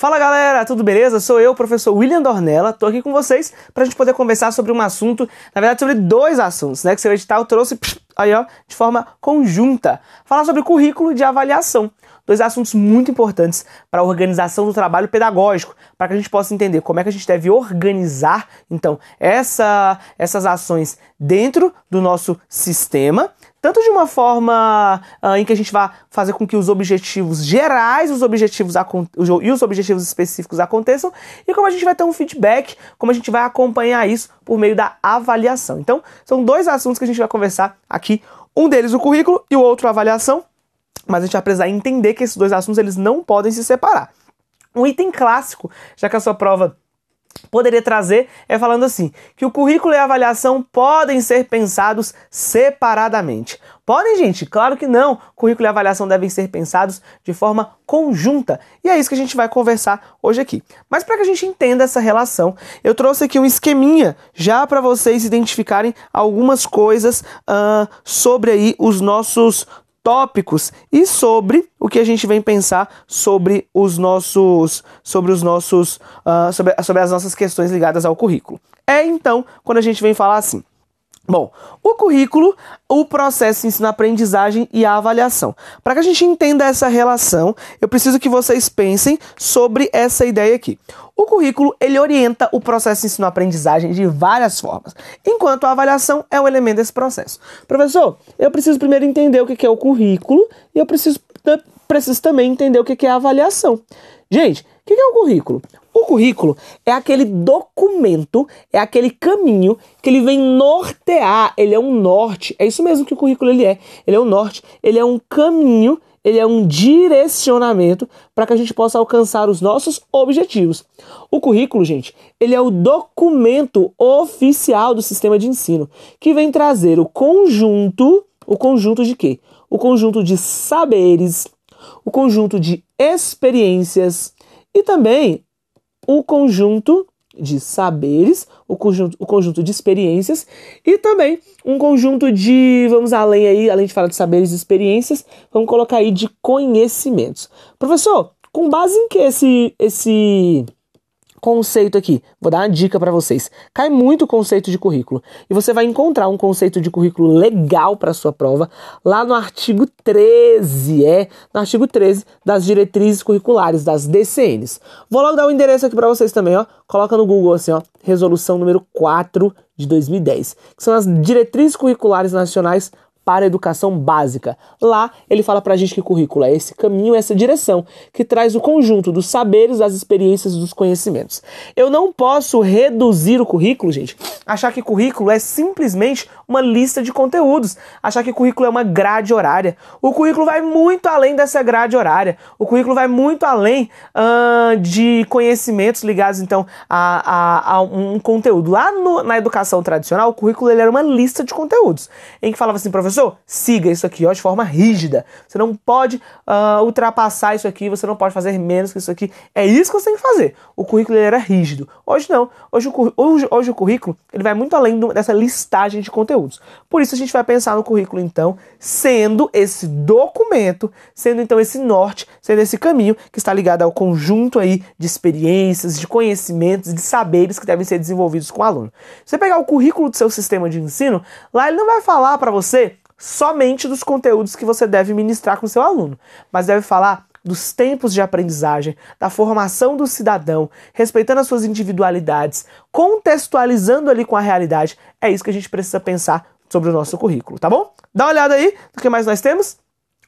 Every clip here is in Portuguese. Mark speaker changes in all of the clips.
Speaker 1: Fala galera, tudo beleza? Sou eu, professor William Dornella, tô aqui com vocês pra gente poder conversar sobre um assunto, na verdade sobre dois assuntos, né, que seu edital trouxe aí, ó, de forma conjunta. Falar sobre currículo de avaliação. Dois assuntos muito importantes para a organização do trabalho pedagógico, para que a gente possa entender como é que a gente deve organizar, então, essas ações dentro do nosso sistema, tanto de uma forma em que a gente vai fazer com que os objetivos gerais e os objetivos específicos aconteçam, e como a gente vai ter um feedback, como a gente vai acompanhar isso por meio da avaliação. Então, são dois assuntos que a gente vai conversar aqui, um deles o currículo e o outro a avaliação, mas a gente vai precisar entender que esses dois assuntos eles não podem se separar. Um item clássico, já que a sua prova poderia trazer, é falando assim, que o currículo e a avaliação podem ser pensados separadamente. Podem, gente? Claro que não. Currículo e avaliação devem ser pensados de forma conjunta. E é isso que a gente vai conversar hoje aqui. Mas para que a gente entenda essa relação, eu trouxe aqui um esqueminha já para vocês identificarem algumas coisas sobre aí os nossos tópicos e sobre o que a gente vem pensar sobre as nossas questões ligadas ao currículo. É então quando a gente vem falar assim: bom, o currículo, o processo de ensino-aprendizagem e a avaliação. Para que a gente entenda essa relação, eu preciso que vocês pensem sobre essa ideia aqui. O currículo, ele orienta o processo de ensino-aprendizagem de várias formas, enquanto a avaliação é um elemento desse processo. Professor, eu preciso primeiro entender o que é o currículo e eu preciso também entender o que é a avaliação. Gente, o que é o currículo? O currículo é aquele documento, é aquele caminho que ele vem nortear, ele é um norte, é isso mesmo que o currículo ele é um norte, ele é um caminho, ele é um direcionamento para que a gente possa alcançar os nossos objetivos. O currículo, gente, ele é o documento oficial do sistema de ensino, que vem trazer o conjunto de quê? O conjunto de saberes, o conjunto de experiências e também o conjunto de saberes, o conjunto de experiências e também um conjunto de, vamos além de falar de saberes e experiências, vamos colocar aí de conhecimentos. Professor, com base em que esse conceito aqui? Vou dar uma dica para vocês. Cai muito o conceito de currículo. E você vai encontrar um conceito de currículo legal para sua prova lá no artigo 13, no artigo 13 das diretrizes curriculares, das DCNs. Vou logo dar o endereço aqui para vocês também, ó. Coloca no Google assim, ó, resolução número 4 de 2010, que são as diretrizes curriculares nacionais para a educação básica. Lá ele fala pra gente que currículo é esse caminho, essa direção, que traz o conjunto dos saberes, das experiências e dos conhecimentos. Eu não posso reduzir o currículo, gente, achar que currículo é simplesmente uma lista de conteúdos, achar que currículo é uma grade horária. O currículo vai muito além dessa grade horária. O currículo vai muito além de conhecimentos ligados, então, a um conteúdo. Lá na educação tradicional, o currículo ele era uma lista de conteúdos, em que falava assim, professor, siga isso aqui, ó, de forma rígida. Você não pode ultrapassar isso aqui, você não pode fazer menos que isso aqui. É isso que você tem que fazer. O currículo ele era rígido. Hoje não. Hoje o currículo ele vai muito além dessa listagem de conteúdos. Por isso a gente vai pensar no currículo, então, sendo esse documento, sendo então esse norte, sendo esse caminho que está ligado ao conjunto aí de experiências, de conhecimentos, de saberes que devem ser desenvolvidos com o aluno. Se você pegar o currículo do seu sistema de ensino, lá ele não vai falar para você somente dos conteúdos que você deve ministrar com o seu aluno, mas deve falar dos tempos de aprendizagem, da formação do cidadão, respeitando as suas individualidades, contextualizando ali com a realidade. É isso que a gente precisa pensar sobre o nosso currículo, tá bom? Dá uma olhada aí do que mais nós temos.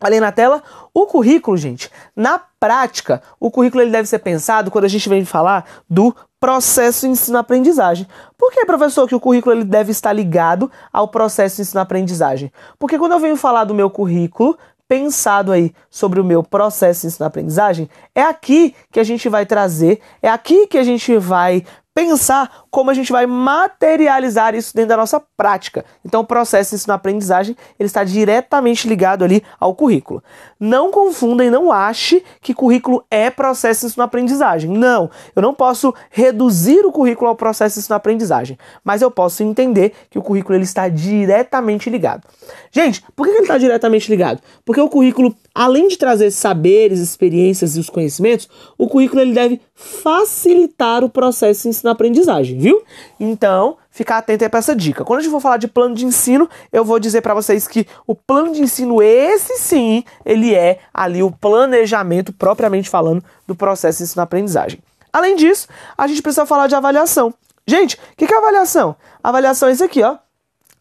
Speaker 1: Olha aí na tela, o currículo, gente, na prática, o currículo ele deve ser pensado quando a gente vem falar do processo de ensino-aprendizagem. Por que, professor, que o currículo ele deve estar ligado ao processo de ensino-aprendizagem? Porque quando eu venho falar do meu currículo, pensado aí sobre o meu processo de ensino-aprendizagem, é aqui que a gente vai trazer, é aqui que a gente vai pensar como a gente vai materializar isso dentro da nossa prática. Então o processo de ensino-aprendizagem ele está diretamente ligado ali ao currículo. Não confunda e não ache que currículo é processo de ensino-aprendizagem. Não, eu não posso reduzir o currículo ao processo de ensino-aprendizagem, mas eu posso entender que o currículo ele está diretamente ligado. Gente, por que ele está diretamente ligado? Porque o currículo além de trazer saberes, experiências e os conhecimentos, o currículo ele deve facilitar o processo de ensino-aprendizagem, viu? Então, ficar atento aí para essa dica. Quando a gente for falar de plano de ensino, eu vou dizer para vocês que o plano de ensino, esse sim, ele é ali o planejamento, propriamente falando, do processo de ensino-aprendizagem. Além disso, a gente precisa falar de avaliação. Gente, o que é avaliação? A avaliação é isso aqui, ó.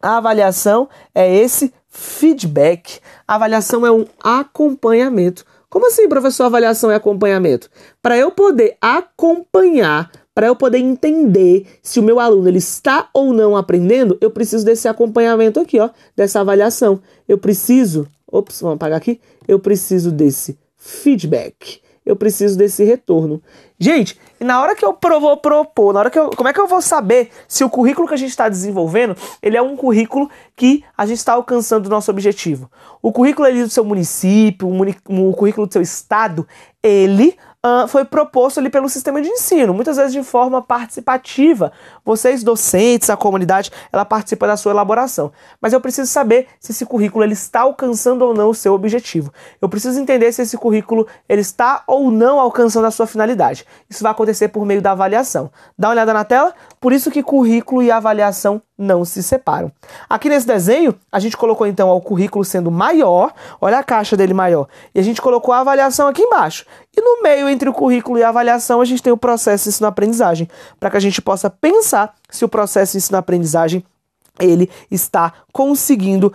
Speaker 1: A avaliação é esse feedback. A avaliação é um acompanhamento. Como assim, professor, avaliação é acompanhamento? Para eu poder acompanhar, para eu poder entender se o meu aluno ele está ou não aprendendo, eu preciso desse acompanhamento aqui, ó, dessa avaliação. Eu preciso, vamos apagar aqui, eu preciso desse feedback. Eu preciso desse retorno. Gente, e na hora que eu vou propor, como é que eu vou saber se o currículo que a gente está desenvolvendo, ele é um currículo que a gente está alcançando o nosso objetivo? O currículo ali do seu município, o currículo do seu estado, ele foi proposto ali pelo sistema de ensino, muitas vezes de forma participativa. Vocês, docentes, a comunidade, ela participa da sua elaboração. Mas eu preciso saber se esse currículo ele está alcançando ou não o seu objetivo. Eu preciso entender se esse currículo ele está ou não alcançando a sua finalidade. Isso vai acontecer por meio da avaliação. Dá uma olhada na tela? Por isso que currículo e avaliação não se separam. Aqui nesse desenho, a gente colocou então o currículo sendo maior, olha a caixa dele maior, e a gente colocou a avaliação aqui embaixo. E no meio, entre o currículo e a avaliação, a gente tem o processo de ensino-aprendizagem, para que a gente possa pensar se o processo de ensino-aprendizagem ele está conseguindo,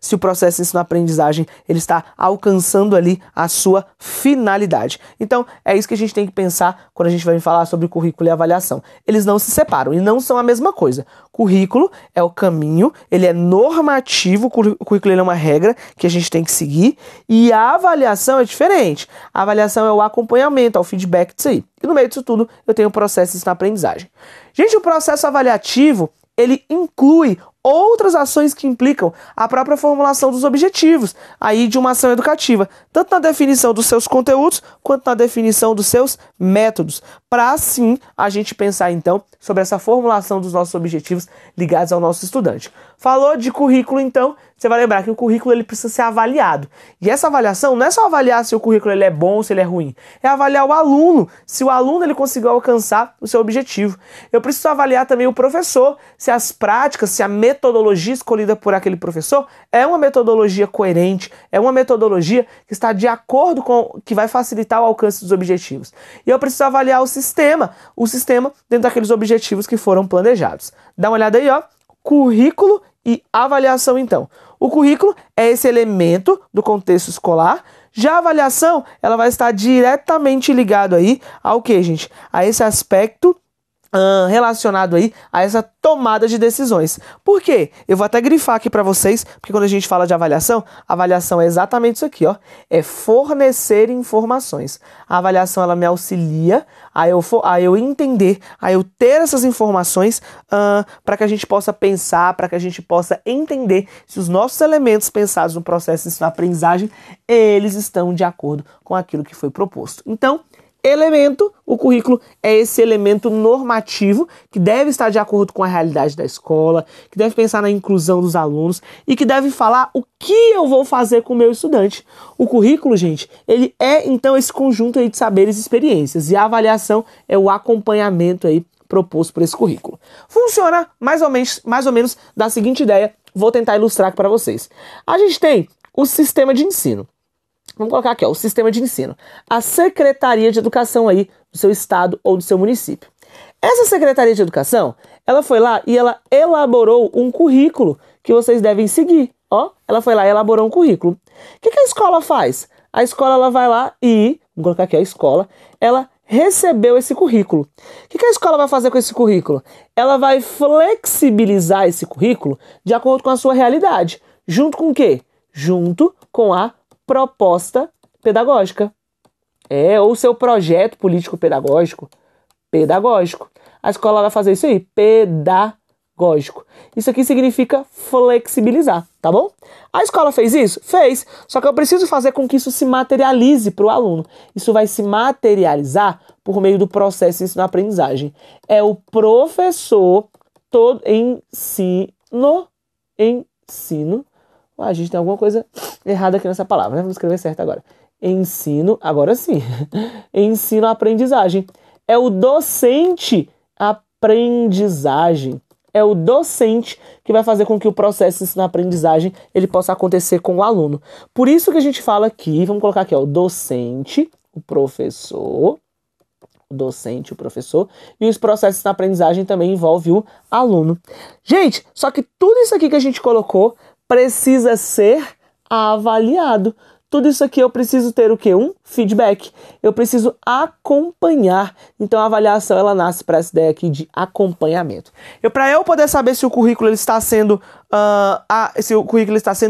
Speaker 1: se o processo de ensino-aprendizagem ele está alcançando ali a sua finalidade. Então, é isso que a gente tem que pensar quando a gente vai falar sobre currículo e avaliação. Eles não se separam e não são a mesma coisa. Currículo é o caminho, ele é normativo, o currículo ele é uma regra que a gente tem que seguir, e a avaliação é diferente. A avaliação é o acompanhamento, é o feedback disso aí. E no meio disso tudo, eu tenho o processo de ensino-aprendizagem. Gente, o processo avaliativo ele inclui outras ações que implicam a própria formulação dos objetivos aí de uma ação educativa, tanto na definição dos seus conteúdos, quanto na definição dos seus métodos, para assim a gente pensar então sobre essa formulação dos nossos objetivos ligados ao nosso estudante. Falou de currículo então, você vai lembrar que o currículo ele precisa ser avaliado. E essa avaliação não é só avaliar se o currículo ele é bom ou se ele é ruim, é avaliar o aluno, se o aluno ele conseguiu alcançar o seu objetivo. Eu preciso avaliar também o professor, se as práticas, se a metodologia escolhida por aquele professor é uma metodologia coerente, é uma metodologia que está de acordo com, que vai facilitar o alcance dos objetivos. E eu preciso avaliar o sistema dentro daqueles objetivos que foram planejados. Dá uma olhada aí, ó, currículo e avaliação então. O currículo é esse elemento do contexto escolar, já a avaliação ela vai estar diretamente ligado aí ao que, gente? A esse aspecto relacionado aí a essa tomada de decisões. Por quê? Eu vou até grifar aqui para vocês, porque quando a gente fala de avaliação, a avaliação é exatamente isso aqui, ó, é fornecer informações. A avaliação ela me auxilia a eu entender, a eu ter essas informações para que a gente possa pensar, para que a gente possa entender se os nossos elementos pensados no processo de ensino-aprendizagem, eles estão de acordo com aquilo que foi proposto. Então, o currículo é esse elemento normativo que deve estar de acordo com a realidade da escola, que deve pensar na inclusão dos alunos e que deve falar o que eu vou fazer com o meu estudante. O currículo, gente, ele é então esse conjunto aí de saberes e experiências, e a avaliação é o acompanhamento aí proposto por esse currículo. Funciona mais ou menos da seguinte ideia, vou tentar ilustrar aqui para vocês. A gente tem o sistema de ensino. Vamos colocar aqui, ó, o sistema de ensino. A Secretaria de Educação aí do seu estado ou do seu município. Essa Secretaria de Educação, ela foi lá e ela elaborou um currículo que vocês devem seguir. Ó, ela foi lá e elaborou um currículo. O que a escola faz? A escola ela vai lá e, vamos colocar aqui a escola, ela recebeu esse currículo. O que a escola vai fazer com esse currículo? Ela vai flexibilizar esse currículo de acordo com a sua realidade. Junto com o quê? Junto com a proposta pedagógica. Ou seu projeto político-pedagógico. Pedagógico. A escola vai fazer isso aí, pedagógico. Isso aqui significa flexibilizar, tá bom? A escola fez isso? Fez. Só que eu preciso fazer com que isso se materialize para o aluno. Isso vai se materializar por meio do processo de ensino-aprendizagem. É o professor todo ensino. A gente tem alguma coisa errado aqui nessa palavra, né? Vamos escrever certo agora. Ensino, agora sim. Ensino-aprendizagem. É o docente aprendizagem. É o docente que vai fazer com que o processo de ensino-aprendizagem ele possa acontecer com o aluno. Por isso que a gente fala aqui, vamos colocar aqui, ó, o docente, o professor, e os processos de aprendizagem também envolvem o aluno. Gente, só que tudo isso aqui que a gente colocou precisa ser avaliado. Tudo isso aqui eu preciso ter o quê? Um feedback. Eu preciso acompanhar. Então a avaliação ela nasce para essa ideia aqui de acompanhamento. Para eu poder saber se o currículo ele está sendo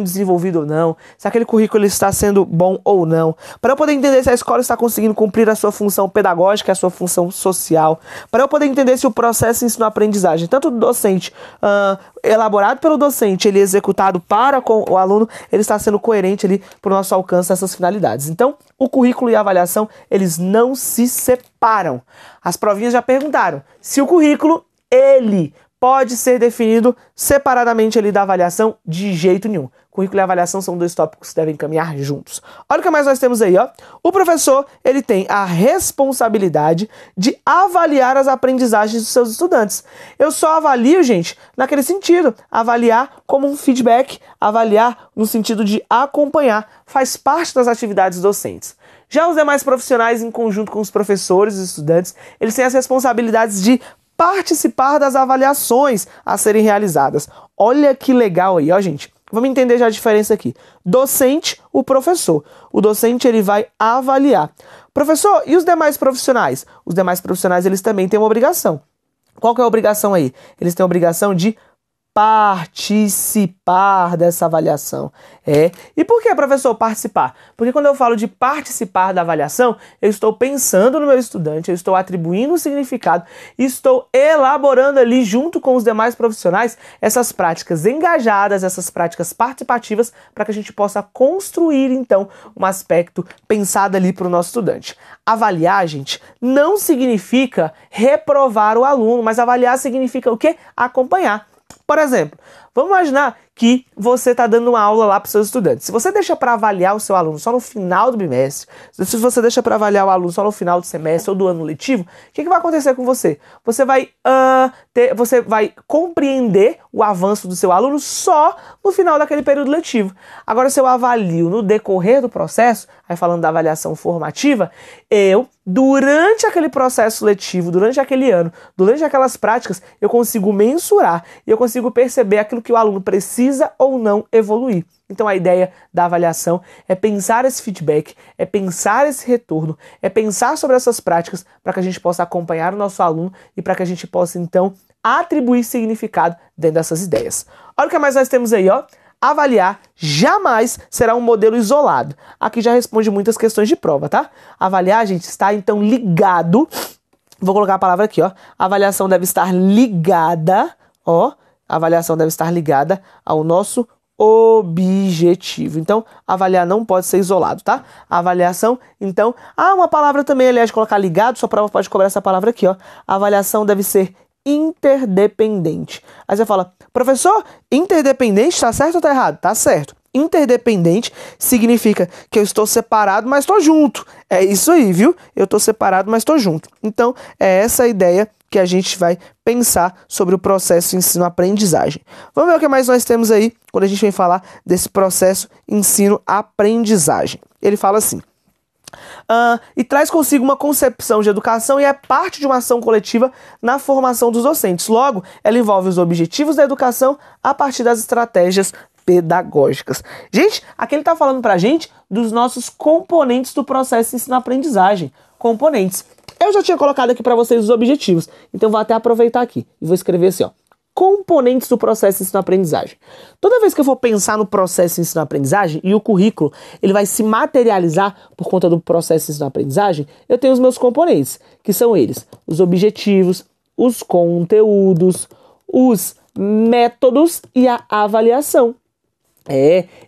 Speaker 1: desenvolvido ou não, se aquele currículo ele está sendo bom ou não, para eu poder entender se a escola está conseguindo cumprir a sua função pedagógica, a sua função social, para eu poder entender se o processo de ensino-aprendizagem, tanto do docente elaborado pelo docente, ele executado para com o aluno, ele está sendo coerente ali para o nosso alcance dessas finalidades. Então, o currículo e a avaliação, eles não se separam. As provinhas já perguntaram se o currículo, ele pode ser definido separadamente ali da avaliação de jeito nenhum. Currículo e avaliação são dois tópicos que devem caminhar juntos. Olha o que mais nós temos aí, ó. O professor, ele tem a responsabilidade de avaliar as aprendizagens dos seus estudantes. Eu só avalio, gente, naquele sentido. Avaliar como um feedback, avaliar no sentido de acompanhar. Faz parte das atividades docentes. Já os demais profissionais, em conjunto com os professores e os estudantes, eles têm as responsabilidades de participar das avaliações a serem realizadas. Olha que legal aí, ó, gente. Vamos entender já a diferença aqui. Docente, o professor. O docente, ele vai avaliar. Professor, e os demais profissionais? Os demais profissionais, eles também têm uma obrigação. Qual que é a obrigação aí? Eles têm a obrigação de participar dessa avaliação. E por que, professor, participar? Porque quando eu falo de participar da avaliação, eu estou pensando no meu estudante, eu estou atribuindo um significado, estou elaborando ali junto com os demais profissionais essas práticas engajadas, essas práticas participativas, para que a gente possa construir, então, um aspecto pensado ali para o nosso estudante. Avaliar, gente, não significa reprovar o aluno, mas avaliar significa o quê? Acompanhar. Por exemplo, vamos imaginar que você está dando uma aula lá para os seus estudantes. Se você deixa para avaliar o seu aluno só no final do bimestre, se você deixa para avaliar o aluno só no final do semestre ou do ano letivo, o que vai acontecer com você? Você vai compreender o avanço do seu aluno só no final daquele período letivo. Agora, se eu avalio no decorrer do processo, aí falando da avaliação formativa, durante aquele processo letivo, durante aquele ano, durante aquelas práticas, eu consigo mensurar e eu consigo perceber aquilo que o aluno precisa ou não evoluir. Então a ideia da avaliação é pensar esse feedback, é pensar esse retorno, é pensar sobre essas práticas para que a gente possa acompanhar o nosso aluno e para que a gente possa então atribuir significado dentro dessas ideias. Olha o que mais nós temos aí, ó. Avaliar jamais será um modelo isolado. Aqui já responde muitas questões de prova, tá? Avaliar, gente, está então ligado. Vou colocar a palavra aqui, ó. A avaliação deve estar ligada, ó. A avaliação deve estar ligada ao nosso objetivo. Então, avaliar não pode ser isolado, tá? A avaliação, então... uma palavra também, aliás, de colocar ligado, sua prova pode cobrar essa palavra aqui, ó. A avaliação deve ser interdependente. Aí você fala, professor, interdependente, tá certo ou tá errado? Tá certo. Interdependente significa que eu estou separado, mas estou junto. É isso aí, viu? Eu estou separado, mas estou junto. Então, é essa a ideia que a gente vai pensar sobre o processo ensino-aprendizagem. Vamos ver o que mais nós temos aí quando a gente vem falar desse processo ensino-aprendizagem. Ele fala assim: e traz consigo uma concepção de educação e é parte de uma ação coletiva na formação dos docentes. Logo, ela envolve os objetivos da educação a partir das estratégias pedagógicas. Gente, aqui ele está falando para a gente dos nossos componentes do processo de ensino-aprendizagem. Componentes. Eu já tinha colocado aqui para vocês os objetivos, então vou até aproveitar aqui e vou escrever assim, ó. Componentes do processo de ensino-aprendizagem. Toda vez que eu for pensar no processo de ensino-aprendizagem e o currículo, ele vai se materializar por conta do processo de ensino-aprendizagem, eu tenho os meus componentes, que são eles: os objetivos, os conteúdos, os métodos e a avaliação.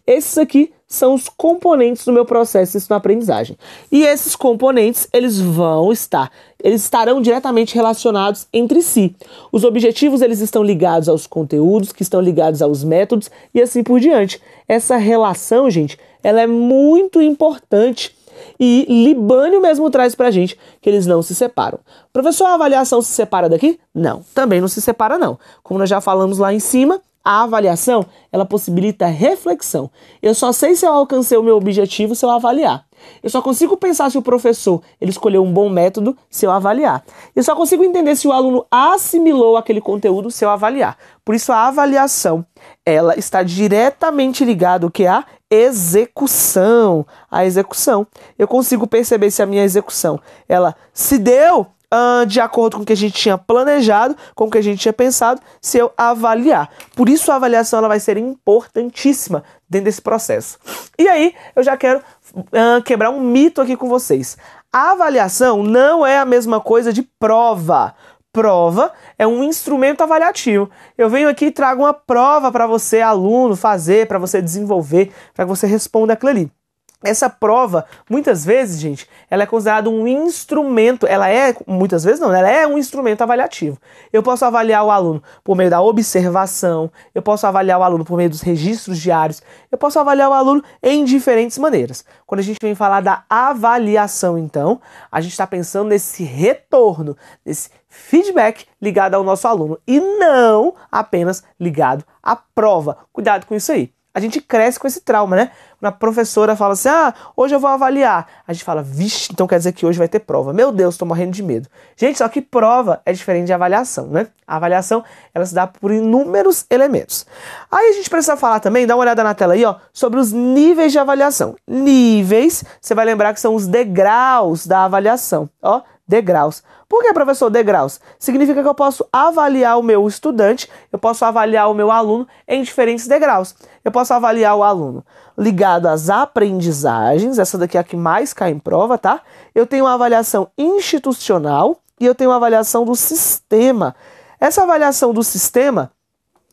Speaker 1: Esses aqui são os componentes do meu processo de ensino-aprendizagem. E esses componentes, eles estarão diretamente relacionados entre si. Os objetivos, eles estão ligados aos conteúdos, que estão ligados aos métodos e assim por diante. Essa relação, gente, ela é muito importante. E Libânio mesmo traz pra gente que eles não se separam. Professor, a avaliação se separa daqui? Não, também não se separa não. Como nós já falamos lá em cima, a avaliação, ela possibilita reflexão. Eu só sei se eu alcancei o meu objetivo se eu avaliar. Eu só consigo pensar se o professor ele escolheu um bom método se eu avaliar. Eu só consigo entender se o aluno assimilou aquele conteúdo se eu avaliar. Por isso a avaliação, ela está diretamente ligada ao que a execução. A execução. Eu consigo perceber se a minha execução, ela se deu de acordo com o que a gente tinha planejado, com o que a gente tinha pensado, se eu avaliar. Por isso a avaliação ela vai ser importantíssima dentro desse processo. E aí eu já quero quebrar um mito aqui com vocês. A avaliação não é a mesma coisa de prova. Prova é um instrumento avaliativo. Eu venho aqui e trago uma prova para você, aluno, fazer, para você desenvolver, para que você responda aquilo ali. Essa prova, muitas vezes, gente, ela é considerada um instrumento, muitas vezes não, ela é um instrumento avaliativo. Eu posso avaliar o aluno por meio da observação, eu posso avaliar o aluno por meio dos registros diários, eu posso avaliar o aluno em diferentes maneiras. Quando a gente vem falar da avaliação, então, a gente está pensando nesse retorno, nesse feedback ligado ao nosso aluno e não apenas ligado à prova. Cuidado com isso aí. A gente cresce com esse trauma, né? Quando a professora fala assim, hoje eu vou avaliar. A gente fala, vixe, então quer dizer que hoje vai ter prova. Meu Deus, tô morrendo de medo. Gente, só que prova é diferente de avaliação, né? A avaliação, ela se dá por inúmeros elementos. Aí a gente precisa falar também, dá uma olhada na tela aí, sobre os níveis de avaliação. Níveis, você vai lembrar que são os degraus da avaliação, degraus. Por que, professor, degraus? Significa que eu posso avaliar o meu estudante, eu posso avaliar o meu aluno em diferentes degraus. Eu posso avaliar o aluno ligado às aprendizagens, essa daqui é a que mais cai em prova, tá? Eu tenho uma avaliação institucional e eu tenho uma avaliação do sistema. Essa avaliação do sistema,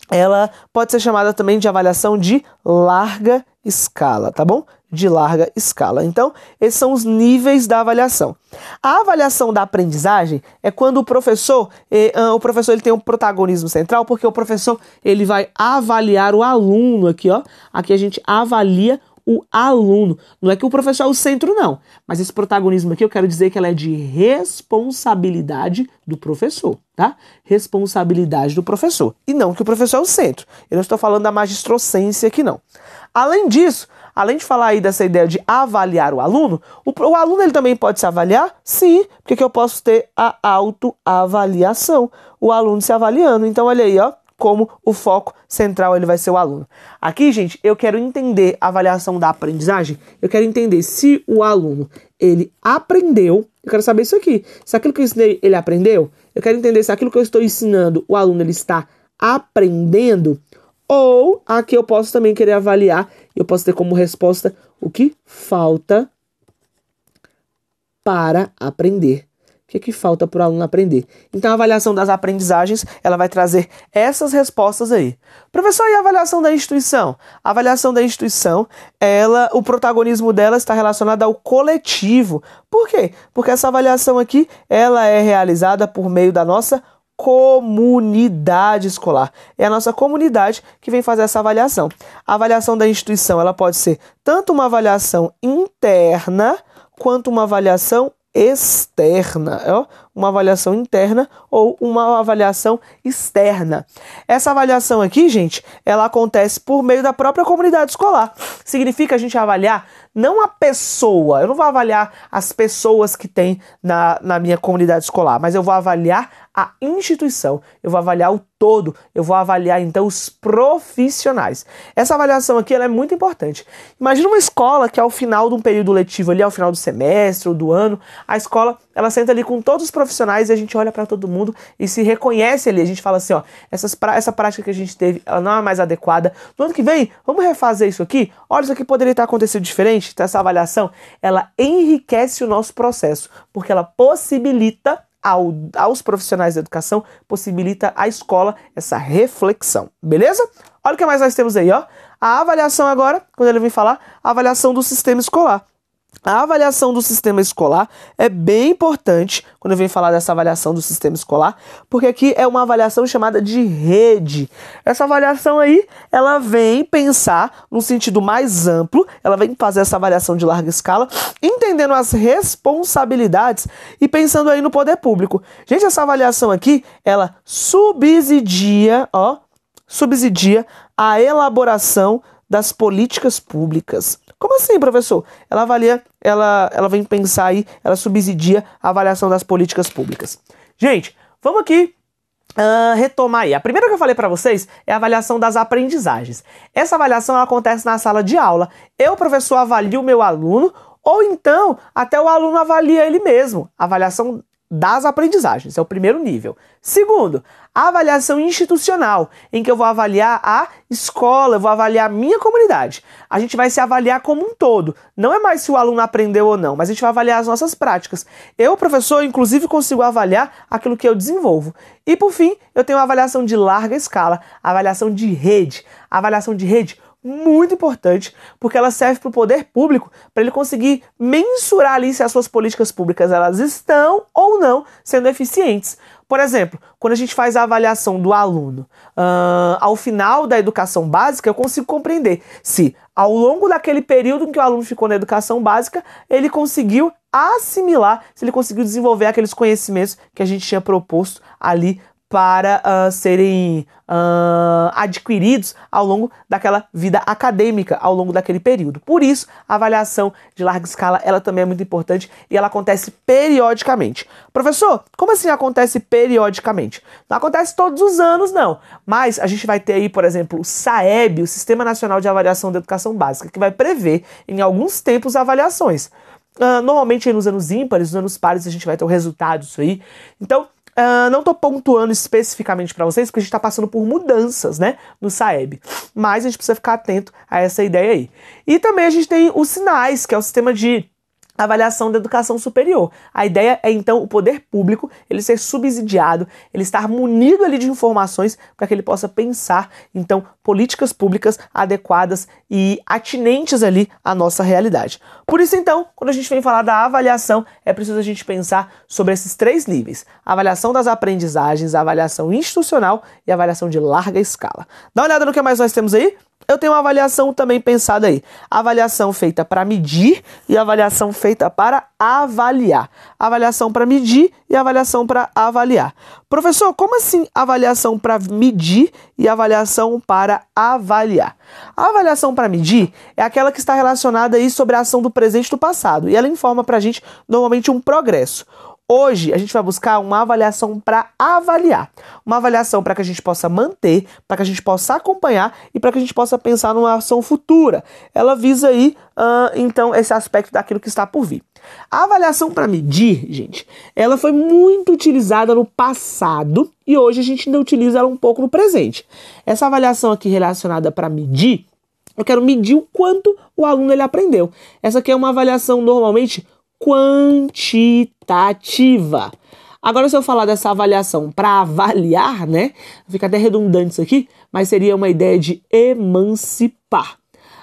Speaker 1: ela pode ser chamada também de avaliação de larga escala, tá bom? De larga escala. Então, esses são os níveis da avaliação. A avaliação da aprendizagem é quando o professor ele tem um protagonismo central, porque o professor ele vai avaliar o aluno aqui, Aqui a gente avalia o aluno. Não é que o professor é o centro, não. Mas esse protagonismo aqui eu quero dizer que ela é de responsabilidade do professor, tá? Responsabilidade do professor. E não que o professor é o centro. Eu não estou falando da magistrocência aqui, não. Além disso, além de falar aí dessa ideia de avaliar o aluno ele também pode se avaliar? Sim, porque eu posso ter a autoavaliação, o aluno se avaliando. Então, olha aí, como o foco central ele vai ser o aluno. Aqui, gente, eu quero entender a avaliação da aprendizagem, eu quero entender se o aluno, ele aprendeu, eu quero saber isso aqui, se aquilo que eu ensinei, ele aprendeu, eu quero entender se aquilo que eu estou ensinando, o aluno, ele está aprendendo, ou aqui eu posso também querer avaliar, eu posso ter como resposta o que falta para aprender. O que falta para o aluno aprender? Então, a avaliação das aprendizagens, ela vai trazer essas respostas aí. Professor, e a avaliação da instituição? A avaliação da instituição, o protagonismo dela está relacionado ao coletivo. Por quê? Porque essa avaliação aqui, ela é realizada por meio da nossa comunidade escolar. É a nossa comunidade que vem fazer essa avaliação. A avaliação da instituição, ela pode ser tanto uma avaliação interna, quanto uma avaliação externa, uma avaliação interna ou uma avaliação externa. Essa avaliação aqui, gente, ela acontece por meio da própria comunidade escolar. Significa a gente avaliar não a pessoa, eu não vou avaliar as pessoas que tem na minha comunidade escolar, mas eu vou avaliar a instituição, eu vou avaliar o todo, eu vou avaliar então os profissionais. Essa avaliação aqui ela é muito importante. Imagina uma escola que ao final de um período letivo ali, ao final do semestre ou do ano, a escola ela senta ali com todos os profissionais e a gente olha para todo mundo e se reconhece ali. A gente fala assim, essa prática que a gente teve, ela não é mais adequada. No ano que vem, vamos refazer isso aqui? Olha, isso aqui poderia ter acontecido diferente. Então essa avaliação, ela enriquece o nosso processo, porque ela possibilita aos profissionais da educação, possibilita à escola essa reflexão. Beleza? Olha o que mais nós temos aí, A avaliação agora, quando ele vem falar, a avaliação do sistema escolar. A avaliação do sistema escolar é bem importante quando eu venho falar dessa avaliação do sistema escolar, porque aqui é uma avaliação chamada de rede. Essa avaliação aí, ela vem pensar num sentido mais amplo, ela vem fazer essa avaliação de larga escala, entendendo as responsabilidades e pensando aí no poder público. Gente, essa avaliação aqui, ela subsidia a elaboração das políticas públicas. Como assim, professor? Ela avalia, ela vem pensar aí, ela subsidia a avaliação das políticas públicas. Gente, vamos aqui retomar aí. A primeira que eu falei para vocês é a avaliação das aprendizagens. Essa avaliação ela acontece na sala de aula. Eu, professor, avalio o meu aluno, ou então até o aluno avalia ele mesmo. Avaliação das aprendizagens, é o primeiro nível. Segundo, a avaliação institucional, em que eu vou avaliar a escola, eu vou avaliar a minha comunidade. A gente vai se avaliar como um todo. Não é mais se o aluno aprendeu ou não, mas a gente vai avaliar as nossas práticas. Eu, professor, inclusive consigo avaliar aquilo que eu desenvolvo. E por fim, eu tenho uma avaliação de larga escala, a avaliação de rede. A avaliação de rede muito importante, porque ela serve para o poder público, para ele conseguir mensurar ali se as suas políticas públicas elas estão ou não sendo eficientes. Por exemplo, quando a gente faz a avaliação do aluno ao final da educação básica, eu consigo compreender se ao longo daquele período em que o aluno ficou na educação básica, ele conseguiu assimilar, se ele conseguiu desenvolver aqueles conhecimentos que a gente tinha proposto ali para serem adquiridos ao longo daquela vida acadêmica, ao longo daquele período. Por isso, a avaliação de larga escala, ela também é muito importante e ela acontece periodicamente. Professor, como assim acontece periodicamente? Não acontece todos os anos, não. Mas a gente vai ter aí, por exemplo, o SAEB, o Sistema Nacional de Avaliação da Educação Básica, que vai prever em alguns tempos avaliações. Normalmente nos anos ímpares, nos anos pares, a gente vai ter o resultado disso aí. Então, não estou pontuando especificamente para vocês, porque a gente está passando por mudanças, né, no SAEB. Mas a gente precisa ficar atento a essa ideia aí. E também a gente tem os SINAES, que é o Sistema de Avaliação da Educação Superior. A ideia é, então, o poder público, ele ser subsidiado, ele estar munido ali de informações para que ele possa pensar, então, políticas públicas adequadas e atinentes ali à nossa realidade. Por isso, então, quando a gente vem falar da avaliação, é preciso a gente pensar sobre esses três níveis. A avaliação das aprendizagens, a avaliação institucional e a avaliação de larga escala. Dá uma olhada no que mais nós temos aí? Eu tenho uma avaliação também pensada aí. Avaliação feita para medir e avaliação feita para avaliar. Avaliação para medir e avaliação para avaliar. Professor, como assim avaliação para medir e avaliação para avaliar? A avaliação para medir é aquela que está relacionada aí sobre a ação do presente e do passado. E ela informa para a gente, normalmente, um progresso. Hoje, a gente vai buscar uma avaliação para avaliar. Uma avaliação para que a gente possa manter, para que a gente possa acompanhar e para que a gente possa pensar numa ação futura. Ela visa aí, então, esse aspecto daquilo que está por vir. A avaliação para medir, gente, ela foi muito utilizada no passado e hoje a gente ainda utiliza ela um pouco no presente. Essa avaliação aqui relacionada para medir, eu quero medir o quanto o aluno ele aprendeu. Essa aqui é uma avaliação normalmente quantitativa. Agora, se eu falar dessa avaliação para avaliar, né? Fica até redundante isso aqui, mas seria uma ideia de emancipar.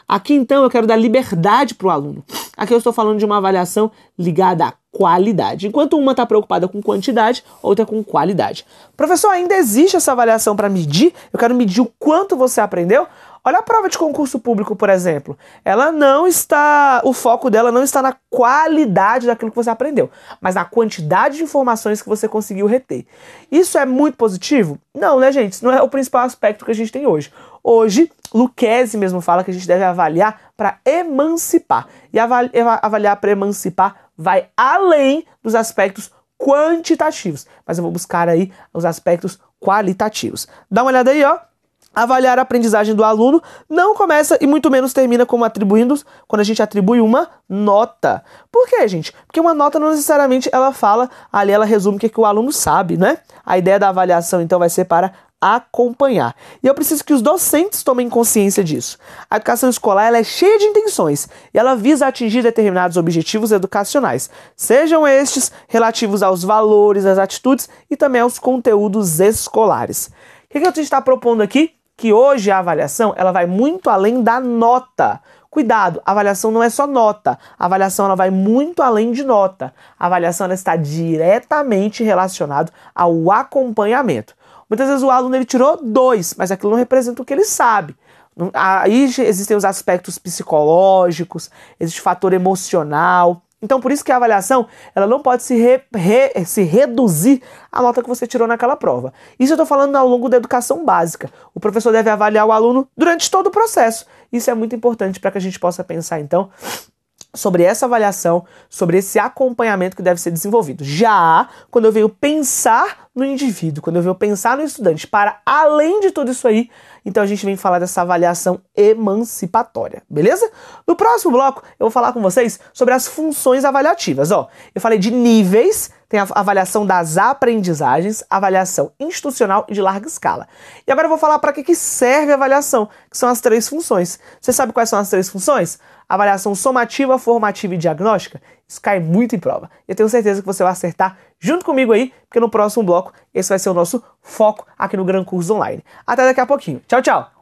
Speaker 1: Aqui, então, eu quero dar liberdade para o aluno. Aqui eu estou falando de uma avaliação ligada à qualidade. Enquanto uma está preocupada com quantidade, outra com qualidade. Professor, ainda existe essa avaliação para medir? Eu quero medir o quanto você aprendeu? Olha a prova de concurso público, por exemplo. Ela não está, o foco dela não está na qualidade daquilo que você aprendeu, mas na quantidade de informações que você conseguiu reter. Isso é muito positivo? Não, né, gente? Isso não é o principal aspecto que a gente tem hoje. Hoje, Lucchesi mesmo fala que a gente deve avaliar para emancipar. E avaliar para emancipar vai além dos aspectos quantitativos, mas eu vou buscar aí os aspectos qualitativos. Dá uma olhada aí, ó. Avaliar a aprendizagem do aluno não começa e muito menos termina como atribuindo, quando a gente atribui uma nota. Por quê, gente? Porque uma nota não necessariamente ela fala, ali ela resume o que o aluno sabe, né? A ideia da avaliação, então, vai ser para acompanhar. E eu preciso que os docentes tomem consciência disso. A educação escolar ela é cheia de intenções e ela visa atingir determinados objetivos educacionais, sejam estes relativos aos valores, às atitudes e também aos conteúdos escolares. O que a gente está propondo aqui? Que hoje a avaliação ela vai muito além da nota. Cuidado, a avaliação não é só nota. A avaliação ela vai muito além de nota. A avaliação ela está diretamente relacionada ao acompanhamento. Muitas vezes o aluno ele tirou 2, mas aquilo não representa o que ele sabe. Aí existem os aspectos psicológicos, existe fator emocional. Então, por isso que a avaliação ela não pode se reduzir à nota que você tirou naquela prova. Isso eu estou falando ao longo da educação básica. O professor deve avaliar o aluno durante todo o processo. Isso é muito importante para que a gente possa pensar, então, sobre essa avaliação, sobre esse acompanhamento que deve ser desenvolvido. Já quando eu venho pensar no indivíduo, quando eu venho pensar no estudante, para além de tudo isso aí, então a gente vem falar dessa avaliação emancipatória, beleza? No próximo bloco, eu vou falar com vocês sobre as funções avaliativas. Ó, eu falei de níveis, tem a avaliação das aprendizagens, avaliação institucional e de larga escala. E agora eu vou falar para que serve a avaliação, que são as 3 funções. Você sabe quais são as 3 funções? Avaliação somativa, formativa e diagnóstica. Isso cai muito em prova. Eu tenho certeza que você vai acertar junto comigo aí, porque no próximo bloco esse vai ser o nosso foco aqui no Gran Cursos Online. Até daqui a pouquinho. Tchau, tchau!